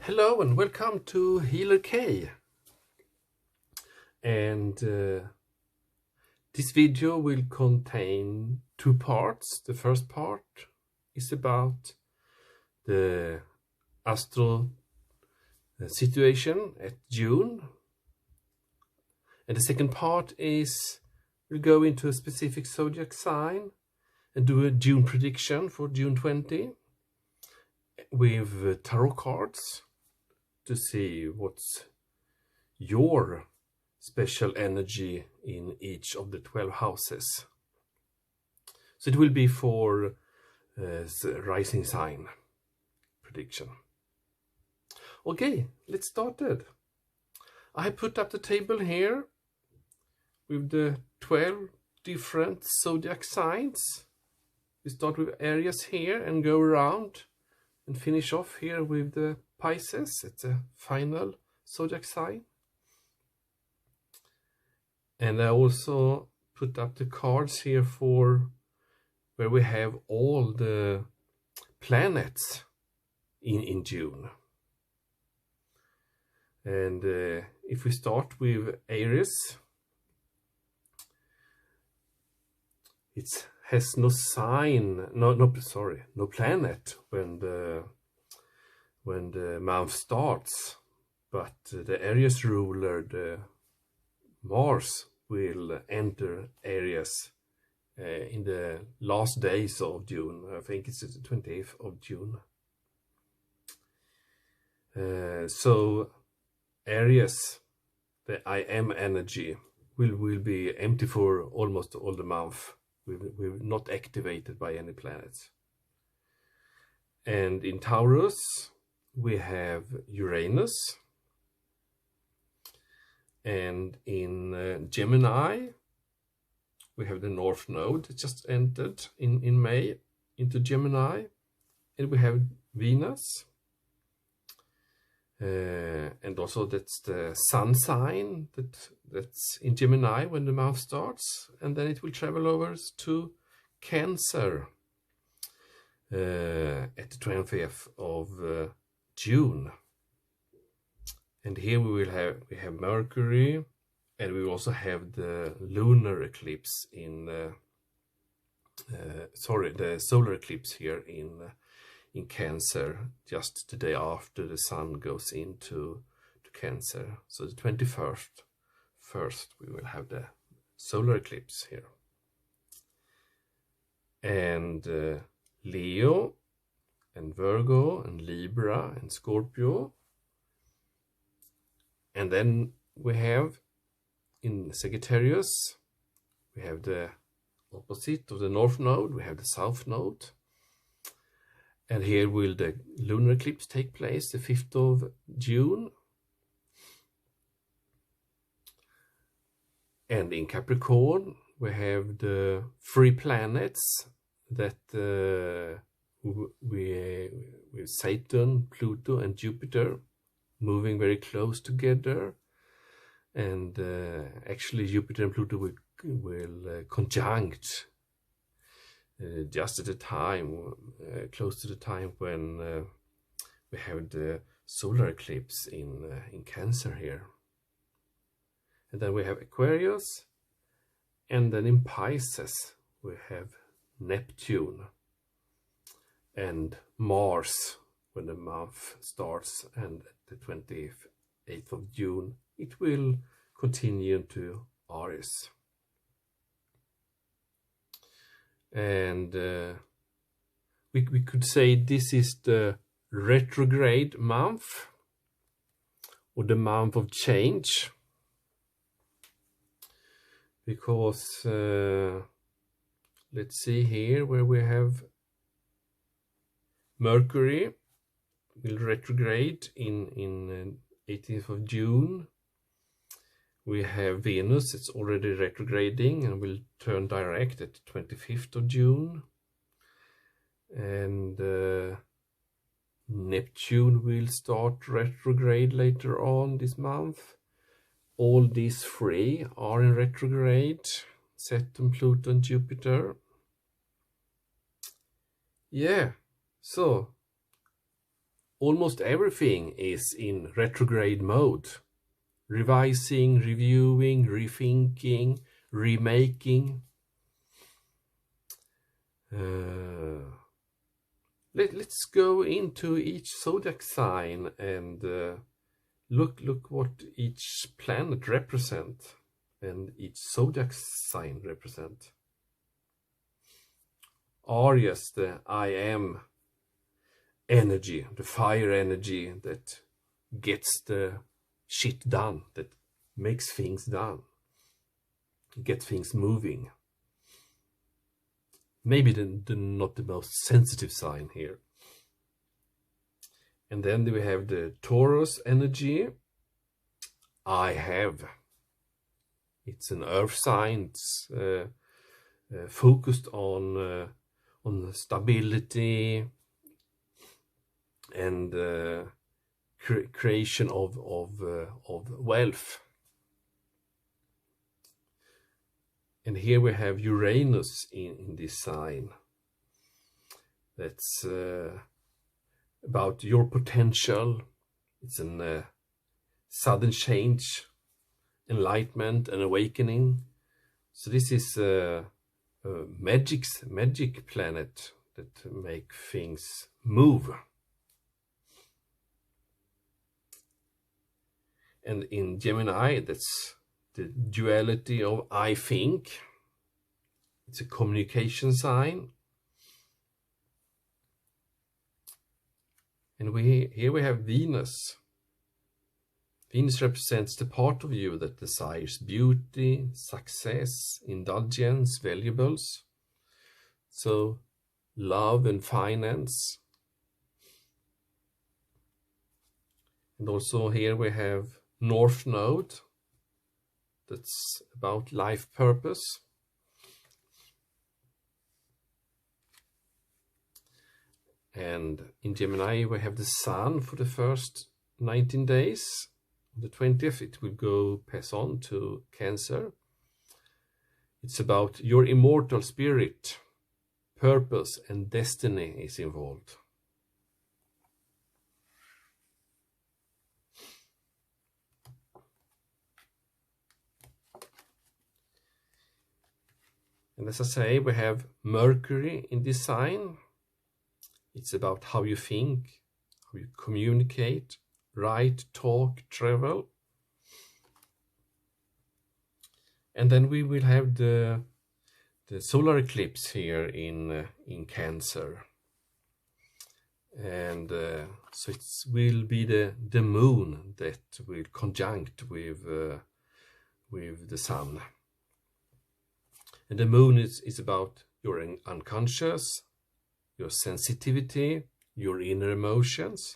Hello and welcome to Healer K. And this video will contain two parts. The first part is about the astral situation at June. And the second part is we'll go into a specific zodiac sign and do a June prediction for June 20 with tarot cards to see what's your special energy in each of the 12 houses. So it will be for rising sign prediction. Okay, let's start it. I put up the table here with the 12 different zodiac signs. We start with Aries here and go around and finish off here with the Pisces. It's a final zodiac sign. And I also put up the cards here for where we have all the planets in June. And if we start with Aries, it has no sign, no planet when the month starts, but the Aries ruler, the Mars, will enter Aries in the last days of June. I think it's the 28th of June. So Aries, the I am energy, will be empty for almost all the month. We're not activated by any planets. And in Taurus, we have Uranus. And in Gemini, we have the North Node that just entered in May into Gemini. And we have Venus. And also that's the sun sign that's in Gemini when the month starts. And then it will travel over to Cancer at the 20th of June. And here we have Mercury, and we also have the lunar eclipse the solar eclipse here in Cancer, just the day after the sun goes into Cancer. So the 21st we will have the solar eclipse here. And Leo and Virgo and Libra and Scorpio. And then we have in Sagittarius, we have the opposite of the North Node, we have the South Node. And here will the lunar eclipse take place, the 5th of June. And in Capricorn, we have the three planets that with Saturn, Pluto, and Jupiter moving very close together. And actually Jupiter and Pluto will conjunct just at the time, close to the time when we have the solar eclipse in Cancer here. And then we have Aquarius, and then in Pisces we have Neptune and Mars when the month starts, and the 28th of June it will continue to Aries. And we could say this is the retrograde month, or the month of change, because let's see here where we have Mercury will retrograde in 18th of June. We have Venus, it's already retrograding and will turn direct at 25th of June. And Neptune will start retrograde later on this month. All these three are in retrograde, Saturn, Pluto and Jupiter. Yeah, so almost everything is in retrograde mode. Revising, reviewing, rethinking, remaking. Let's go into each zodiac sign and look what each planet represents and each zodiac sign represent. Aries, the I am energy, the fire energy that gets the shit done, that makes things done, get things moving. Maybe not the most sensitive sign here. And then we have the Taurus energy. I have. It's an earth sign. It's focused on stability and creation of wealth. And here we have Uranus in this sign. That's about your potential. It's a sudden change, enlightenment, and awakening. So this is a magic planet that make things move. And in Gemini, that's the duality of I think. It's a communication sign. And here we have Venus. Venus represents the part of you that desires beauty, success, indulgence, valuables. So love and finance. And also here we have North Node. That's about life purpose. And in Gemini we have the Sun for the first 19 days. On the 20th it will pass on to Cancer. It's about your immortal spirit, purpose and destiny is involved. And as I say, we have Mercury in this sign. It's about how you think, how you communicate, write, talk, travel. And then we will have the solar eclipse here in Cancer. And so it will be the moon that will conjunct with the sun. And the moon is about your unconscious, your sensitivity, your inner emotions,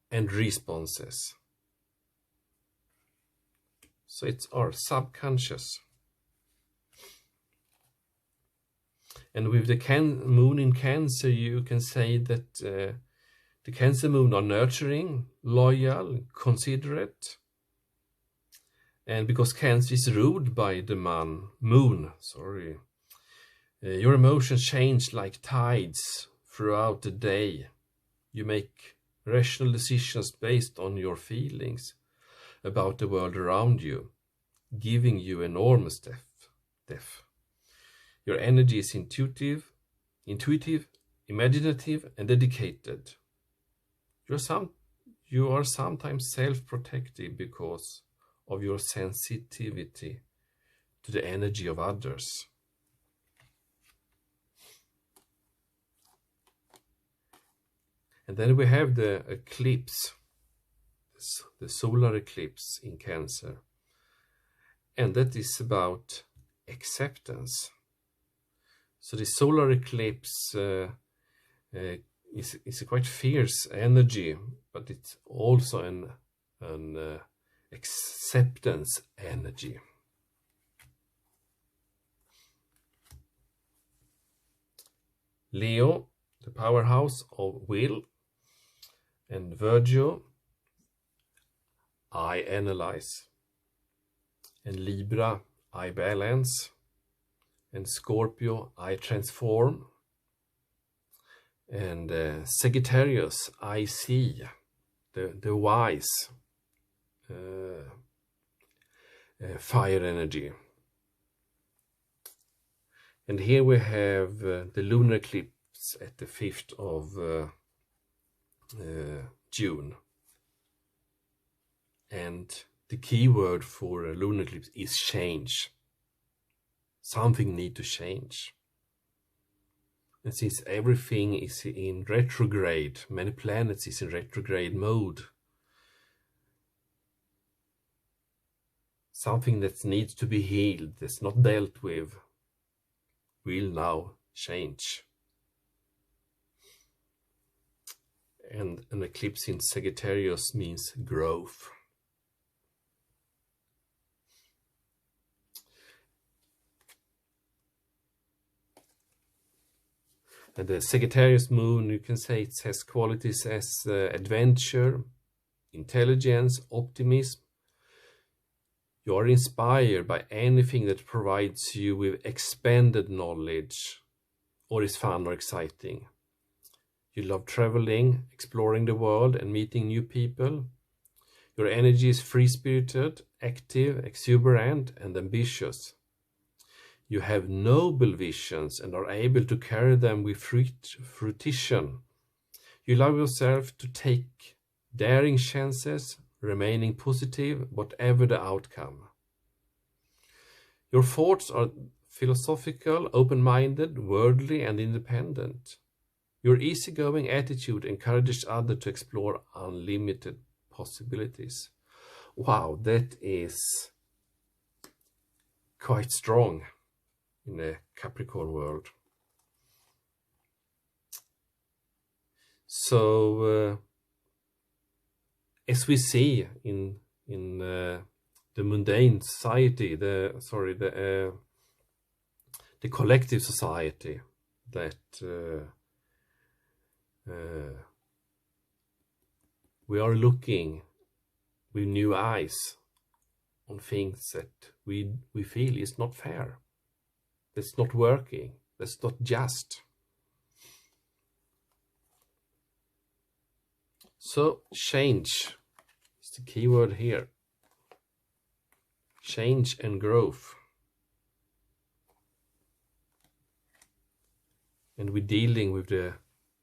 and responses. So it's our subconscious. And with the moon in Cancer, you can say that the Cancer moon are nurturing, loyal, considerate. And because Cancer is ruled by the moon, your emotions change like tides throughout the day. You make rational decisions based on your feelings about the world around you, giving you enormous depth. Your energy is intuitive, imaginative, and dedicated. You are sometimes self-protective because of your sensitivity to the energy of others. And then we have the eclipse, the solar eclipse in Cancer. And that is about acceptance. So the solar eclipse is a quite fierce energy, but it's also an acceptance energy. Leo, the powerhouse of will, and Virgo, I analyze, and Libra, I balance, and Scorpio, I transform, And Sagittarius, I see, the wise, fire energy. And here we have the lunar eclipse at the 5th of June. And the key word for a lunar eclipse is change. Something needs to change. And since everything is in retrograde, many planets is in retrograde mode, something that needs to be healed, that's not dealt with, will now change. And an eclipse in Sagittarius means growth. And the Sagittarius moon, you can say it has qualities as adventure, intelligence, optimism. You are inspired by anything that provides you with expanded knowledge or is fun or exciting. You love traveling, exploring the world and meeting new people. Your energy is free-spirited, active, exuberant and ambitious. You have noble visions and are able to carry them with fruition. You allow yourself to take daring chances, remaining positive, whatever the outcome. Your thoughts are philosophical, open-minded, worldly, and independent. Your easygoing attitude encourages others to explore unlimited possibilities. Wow, that is quite strong in a Capricorn world. So, as we see in the mundane society, the collective society, that we are looking with new eyes on things that we feel is not fair, that's not working, that's not just. So change is the key word here. Change and growth. And we're dealing with the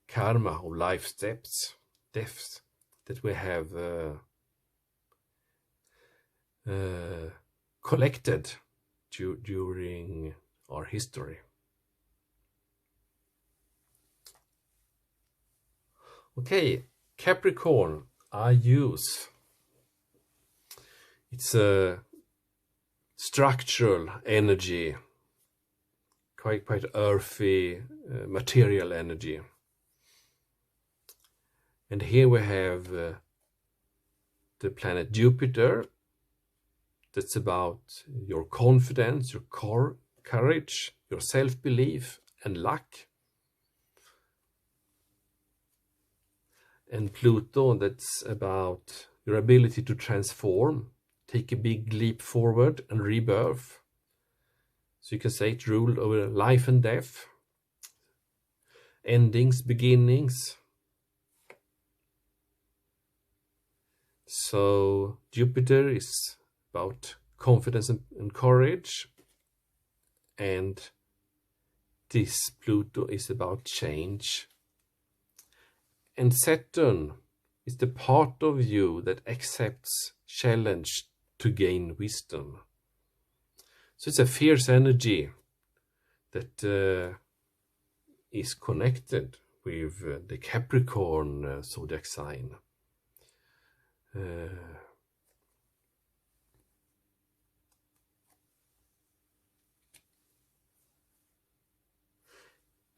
karma of life deaths that we have collected during our history. Okay, Capricorn, I use. It's a structural energy, quite earthy, material energy. And here we have the planet Jupiter. That's about your confidence, your courage, your self-belief and luck. And Pluto, that's about your ability to transform, take a big leap forward and rebirth. So you can say it ruled over life and death, endings, beginnings. So Jupiter is about confidence and courage, and this Pluto is about change. And Saturn is the part of you that accepts challenge to gain wisdom. So it's a fierce energy that is connected with the Capricorn zodiac sign.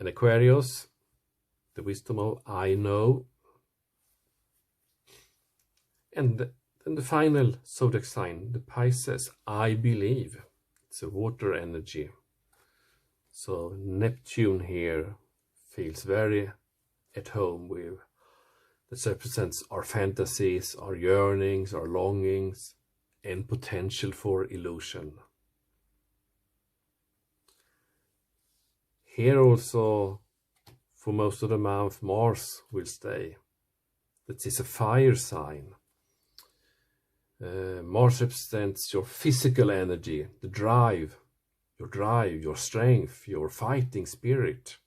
And Aquarius, the wisdom of I know. And then the final zodiac sign, the Pisces, I believe. It's a water energy. So Neptune here feels very at home with, that represents our fantasies, our yearnings, our longings, and potential for illusion. Here also for most of the month, Mars will stay. That is a fire sign. Mars represents your physical energy, the drive, your strength, your fighting spirit.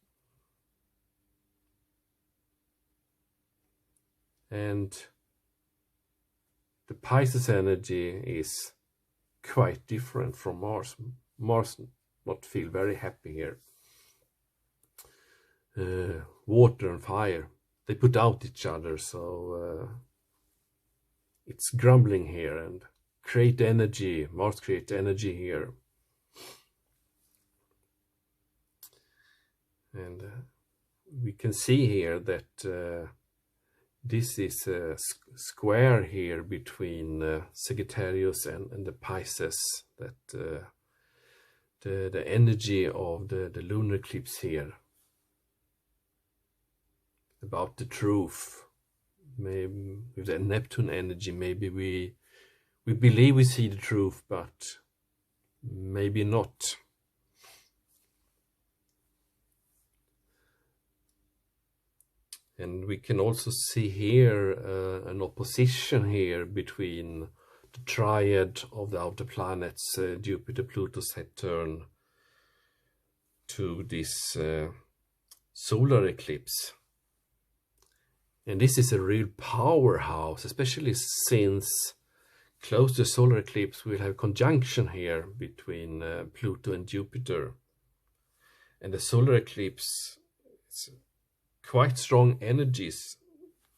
And the Pisces energy is quite different from Mars. Mars not feel very happy here. Water and fire, they put out each other, so it's grumbling here and create energy. Mars creates energy here. And we can see here that this is a square here between Sagittarius and the Pisces, that the energy of the lunar eclipse here, about the truth. Maybe with the Neptune energy, maybe we believe we see the truth, but maybe not. And we can also see here an opposition here between the triad of the outer planets, Jupiter, Pluto, Saturn, to this solar eclipse. And this is a real powerhouse, especially since close to the solar eclipse we'll have conjunction here between Pluto and Jupiter. And the solar eclipse, it's quite strong energies.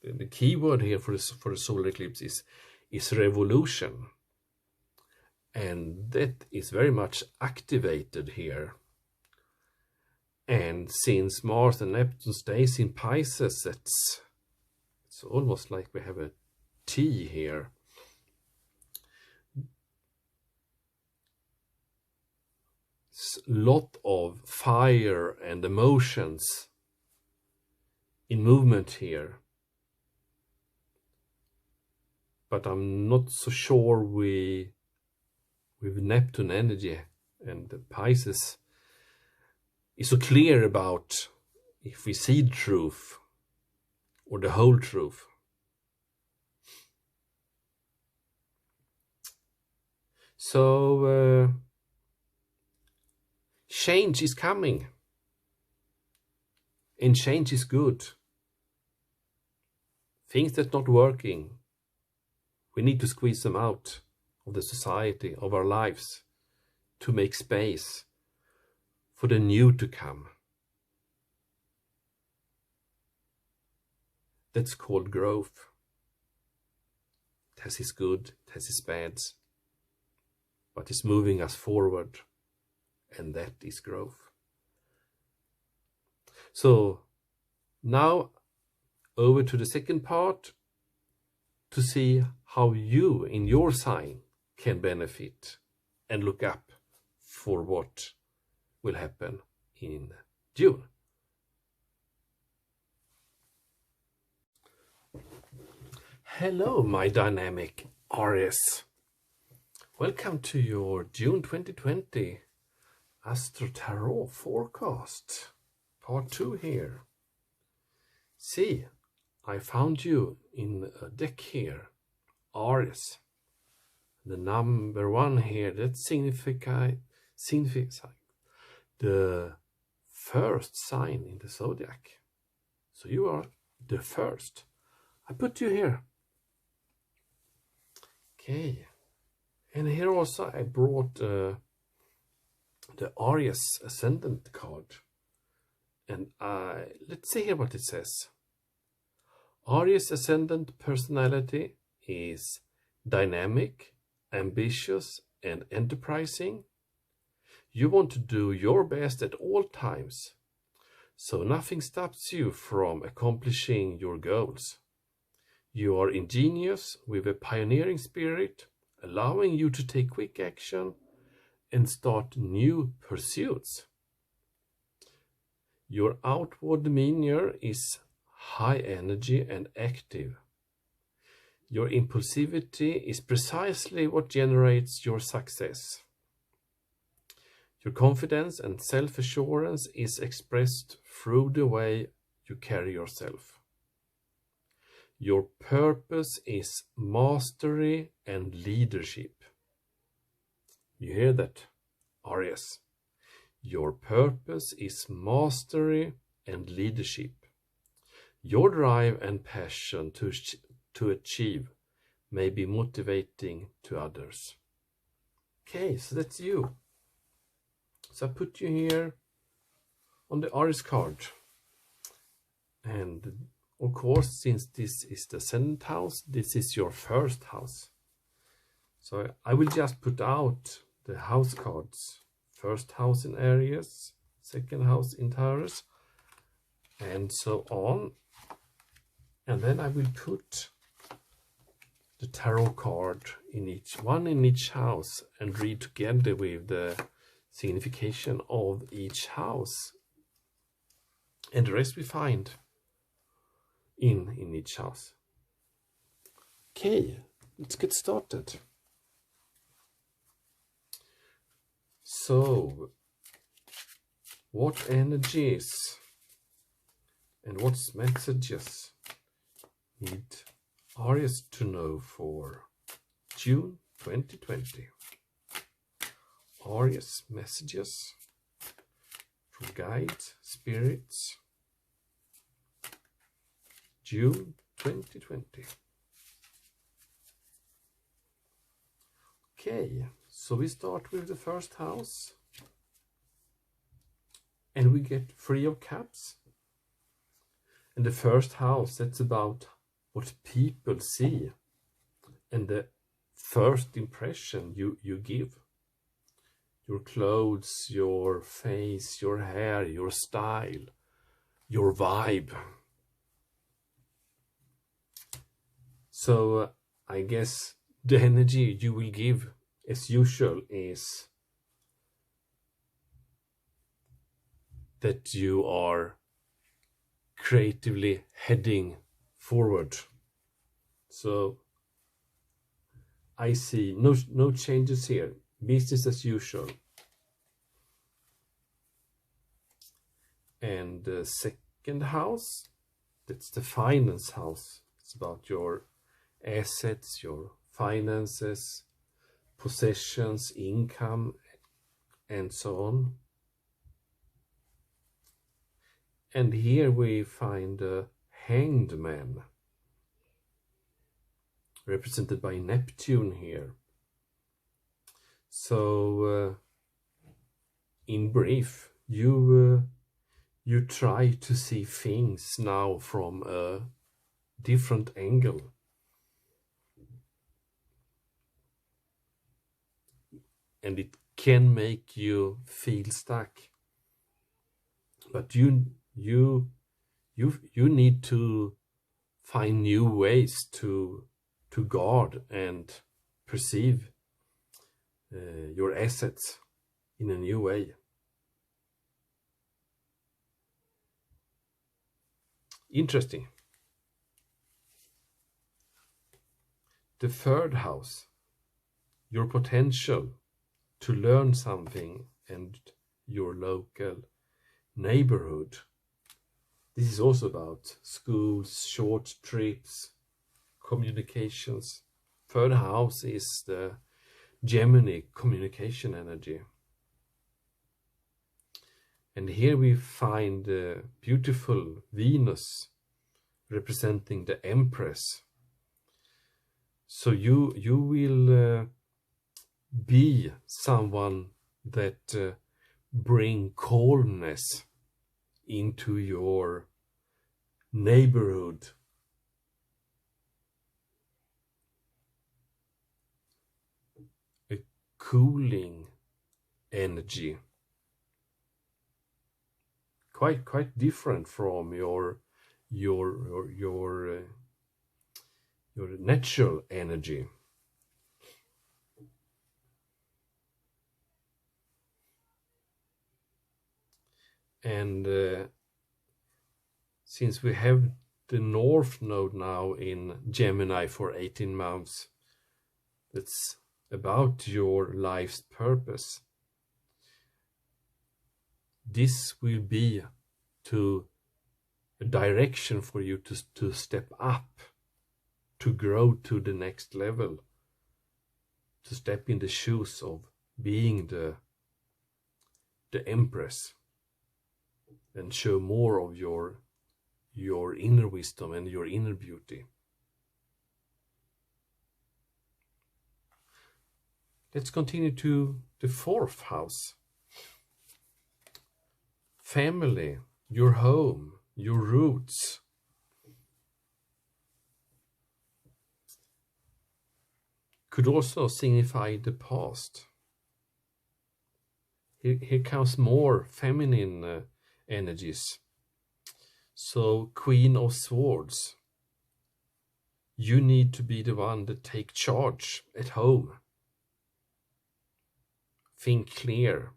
The key word here for the solar eclipse is revolution. And that is very much activated here. And since Mars and Neptune stays in Pisces, it's almost like we have a T here. It's a lot of fire and emotions in movement here. But I'm not so sure with Neptune energy and the Pisces is so clear about if we see the truth or the whole truth. So change is coming, and change is good. Things that's not working, we need to squeeze them out of the society, of our lives, to make space for the new to come. That's called growth. It has its good, it has its bads, but it's moving us forward, and that is growth. So now over to the second part, to see how you in your sign can benefit and look up for what will happen in June. Hello, my dynamic Aries. Welcome to your June 2020 Astro Tarot forecast, part 2 here. See, I found you in a deck here, Aries. The number 1 here, that signifies the first sign in the zodiac. So you are the first. I put you here. Okay. And here also I brought the Aries Ascendant card. And let's see here what it says. Aries Ascendant personality is dynamic, ambitious, and enterprising. You want to do your best at all times, so nothing stops you from accomplishing your goals. You are ingenious with a pioneering spirit, allowing you to take quick action and start new pursuits. Your outward demeanor is high energy and active. Your impulsivity is precisely what generates your success. Your confidence and self-assurance is expressed through the way you carry yourself. Your purpose is mastery and leadership. You hear that, Aries? Your purpose is mastery and leadership. Your drive and passion to achieve may be motivating to others. Okay, so that's you. So I put you here on the Aries card. And of course, since this is the 7th house, this is your first house. So I will just put out the house cards. First house in Aries, second house in Taurus, and so on. And then I will put the tarot card in each house and read together with the signification of each house. And the rest we find in each house. Okay, let's get started. So, what energies and what messages need Aries to know for June 2020? Aries messages from guides, spirits, June 2020. Okay, so we start with the first house and we get 3 of Cups. And the first house, that's about what people see and the first impression you give. Your clothes, your face, your hair, your style, your vibe. So I guess the energy you will give, as usual, is that you are creatively heading forward. So I see no changes here. Business as usual. And the second house, that's the finance house. It's about your assets, your finances, possessions, income, and so on. And here we find a hanged man, represented by Neptune here. So, in brief, you try to see things now from a different angle. And it can make you feel stuck. But you need to find new ways to guard and perceive your assets in a new way. Interesting. The third house, your potential to learn something and your local neighborhood. This is also about schools, short trips, communications. Third house is the Gemini communication energy. And here we find the beautiful Venus representing the Empress. So you will be someone that bring calmness into your neighborhood. A cooling energy. Quite different from your natural energy. And since we have the North Node now in Gemini for 18 months, that's about your life's purpose. This will be to a direction for you to step up, to grow to the next level, to step in the shoes of being the Empress and show more of your inner wisdom and your inner beauty. Let's continue to the 4th house. Family, your home, your roots. Could also signify the past. Here comes more feminine energies. So, Queen of Swords. You need to be the one that take charge at home. Think clear.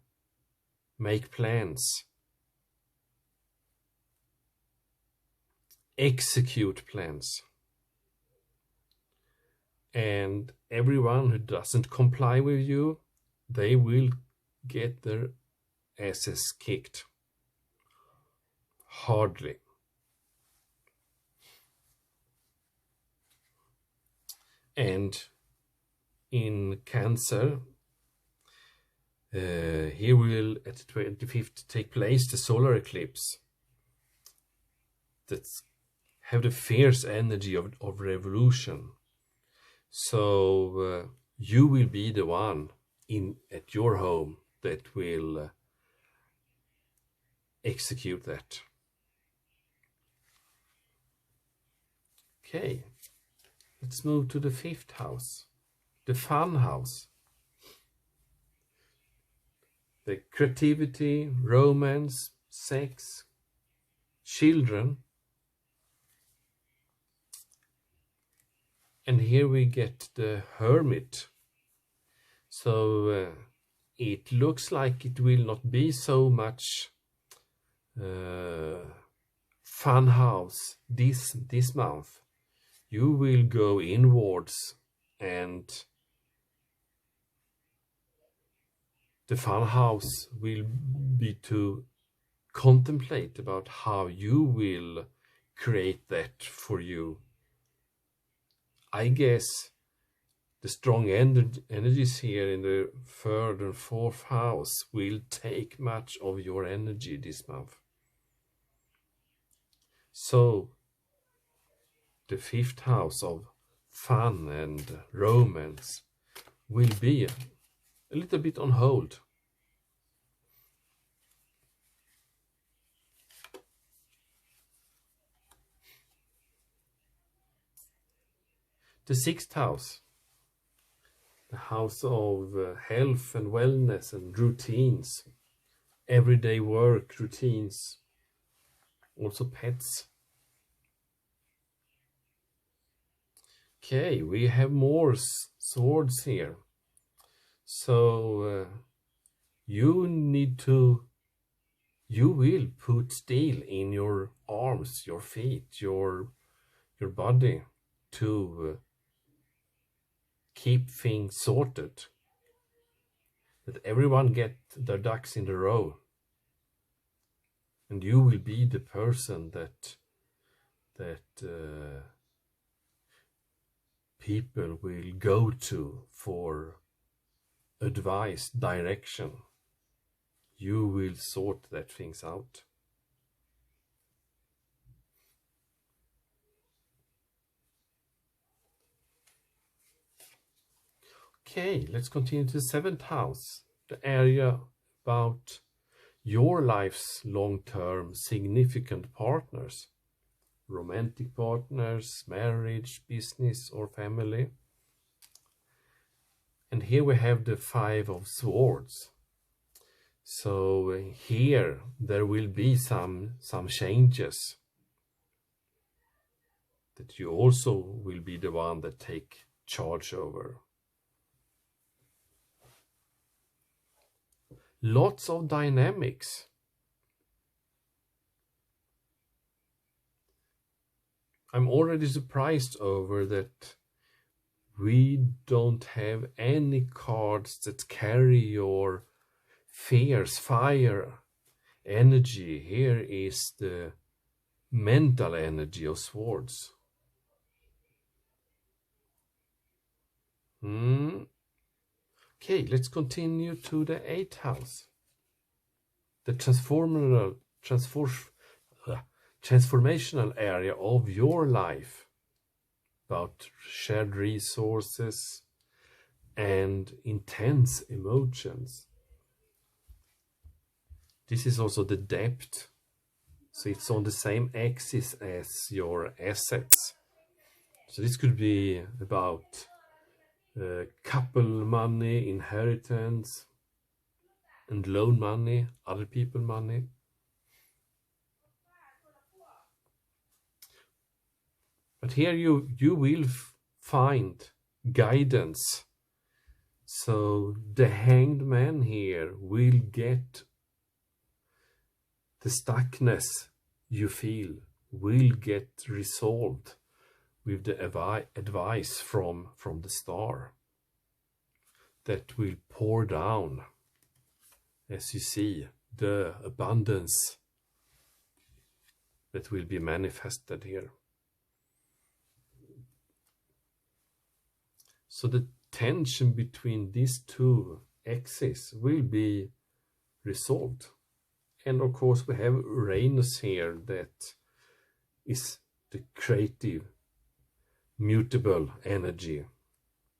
Make plans. Execute plans. And everyone who doesn't comply with you, they will get their asses kicked. Hardly. And in Cancer, here will at the 25th take place the solar eclipse that have the fierce energy of revolution. So you will be the one at your home that will execute that. Okay, let's move to the 5th house, the fun house. The creativity, romance, sex, children. And here we get the Hermit. So it looks like it will not be so much fun house this month. You will go inwards, and the fun house will be to contemplate about how you will create that for you. I guess the strong energies here in the 3rd and 4th house will take much of your energy this month. So the 5th house of fun and romance will be a little bit on hold. The 6th house, the house of health and wellness and routines, everyday work routines, also pets. Okay, we have more swords here. So you will put steel in your arms, your feet, your body to keep things sorted, that everyone get their ducks in a row, and you will be the person that people will go to for advice, direction. You will sort that things out. Okay, let's continue to the 7th house, the area about your life's long-term significant partners, romantic partners, marriage, business, or family. And here we have the 5 of Swords. So here there will be some changes, that you also will be the one that take charge over. Lots of dynamics. I'm already surprised over that we don't have any cards that carry your fierce fire energy. Here is the mental energy of swords. Okay, let's continue to the 8th house. The transformational area of your life, about shared resources and intense emotions. This is also the depth, so it's on the same axis as your assets. So this could be about couple money, inheritance, and loan money, other people money. But here you will find guidance. So the Hanged Man here will get the stuckness you feel will get resolved with the advice from the star that will pour down, as you see, the abundance that will be manifested here. So the tension between these two axes will be resolved. And of course we have Uranus here, that is the creative, mutable energy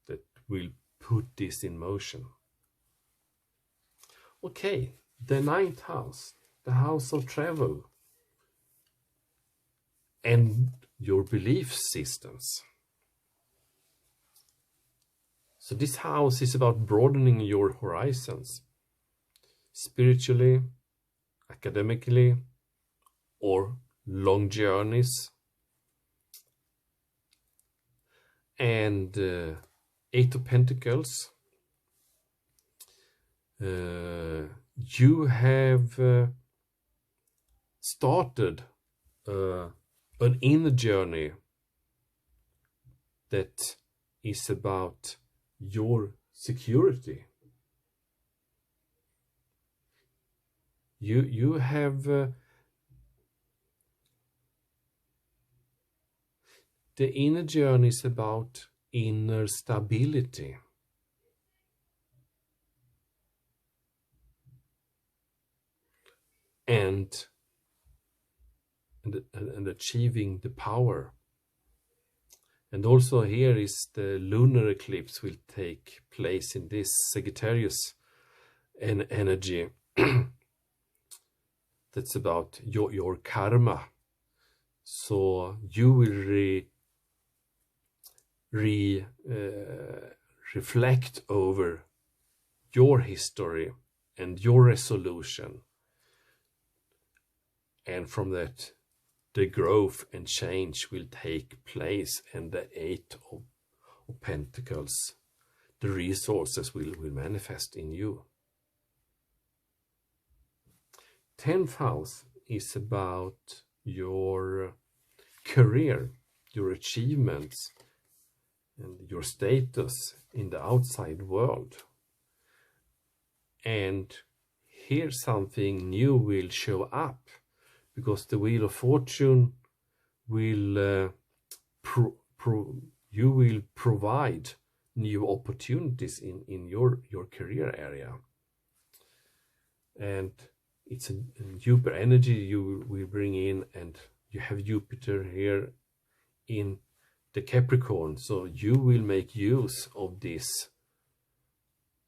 that will put this in motion. Okay, the 9th house, the house of travel and your belief systems. So this house is about broadening your horizons, spiritually, academically, or long journeys. And 8 of Pentacles, you have started an inner journey that is about your security. You have the inner journey is about inner stability. And achieving the power. And also here is the lunar eclipse will take place in this Sagittarius energy. That's about your karma. So you will reflect over your history and your resolution. And from that, the growth and change will take place, and the 8 of Pentacles, the resources will manifest in you. 10th house is about your career, your achievements, and your status in the outside world. And here something new will show up, because the Wheel of Fortune will you will provide new opportunities in your career area. And it's a Jupiter energy you will bring in, and you have Jupiter here in the Capricorn, so you will make use of this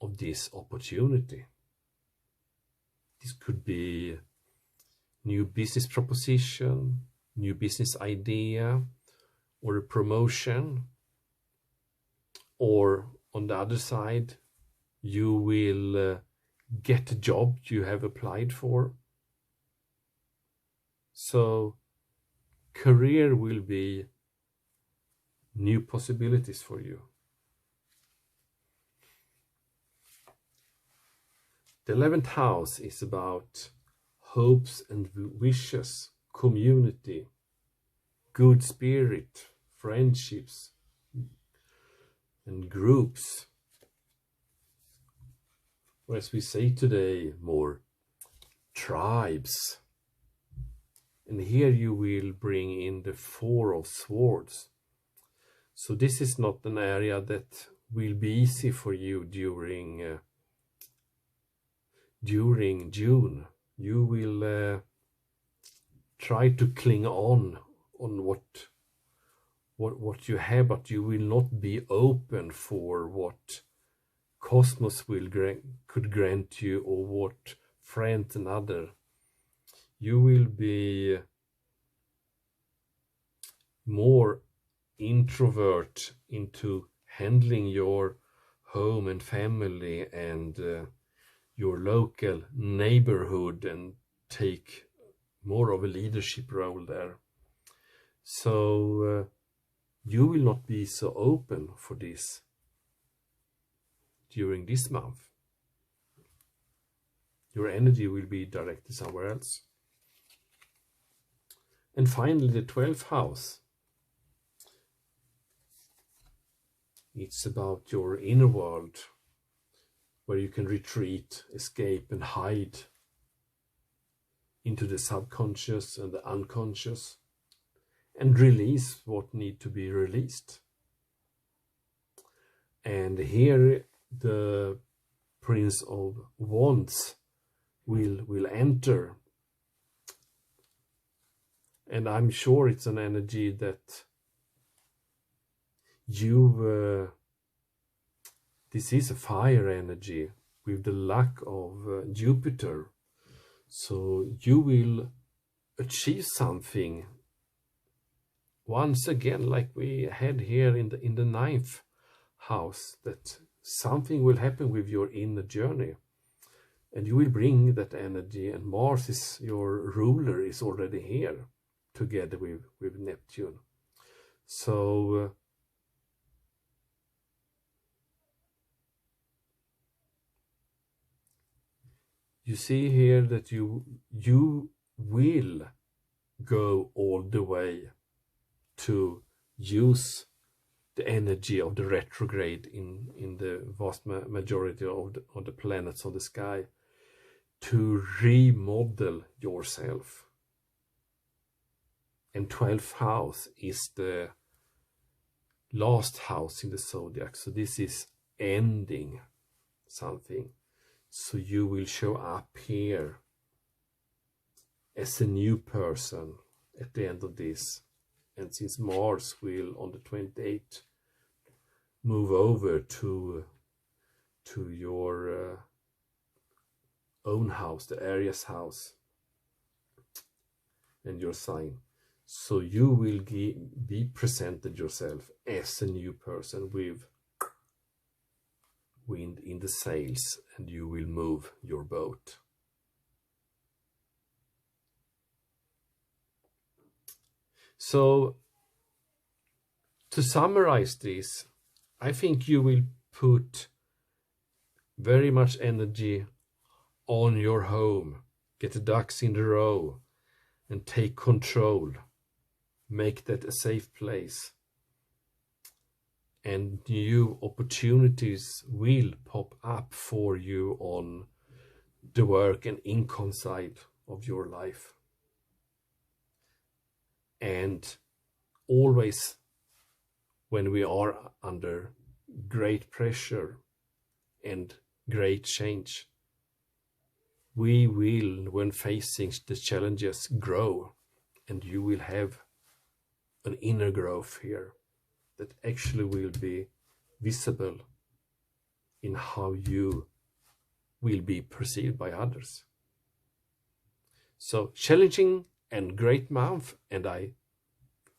opportunity. This could be new business proposition, new business idea, or a promotion. Or on the other side, you will get a job you have applied for. So career will be new possibilities for you. The 11th house is about hopes and wishes, community, good spirit, friendships, and groups. Or as we say today, more tribes. And here you will bring in the Four of Swords. So this is not an area that will be easy for you during June. You will try to cling on what you have, but you will not be open for what cosmos could grant you, or what friends and other. You will be more introvert into handling your home and family and your local neighborhood, and take more of a leadership role there. So you will not be so open for this during this month. Your energy will be directed somewhere else. And finally, the 12th house. It's about your inner world, where you can retreat, escape, and hide into the subconscious and the unconscious, and release what needs to be released. And here the Prince of Wands will enter. And I'm sure it's an energy that this is a fire energy with the lack of Jupiter. So you will achieve something once again, like we had here in the 9th house, that something will happen with your inner journey, and you will bring that energy. And Mars, is your ruler, is already here together with Neptune. So you see here that you will go all the way to use the energy of the retrograde in the vast majority of the planets on the sky to remodel yourself. And 12th house is the last house in the zodiac, so this is ending something. So you will show up here as a new person at the end of this. And since Mars will on the 28th move over to your own house, the Aries house, and your sign, so you will be presented yourself as a new person with wind in the sails, and you will move your boat. So to summarize this, I think you will put very much energy on your home, get the ducks in a row, and take control. Make that a safe place. And new opportunities will pop up for you on the work and income side of your life. And always, when we are under great pressure and great change, we will, when facing the challenges, grow, and you will have an inner growth here that actually will be visible in how you will be perceived by others. So challenging and great month, and I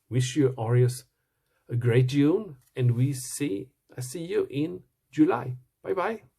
wish you, Aries, a great June, and I see you in July. Bye bye.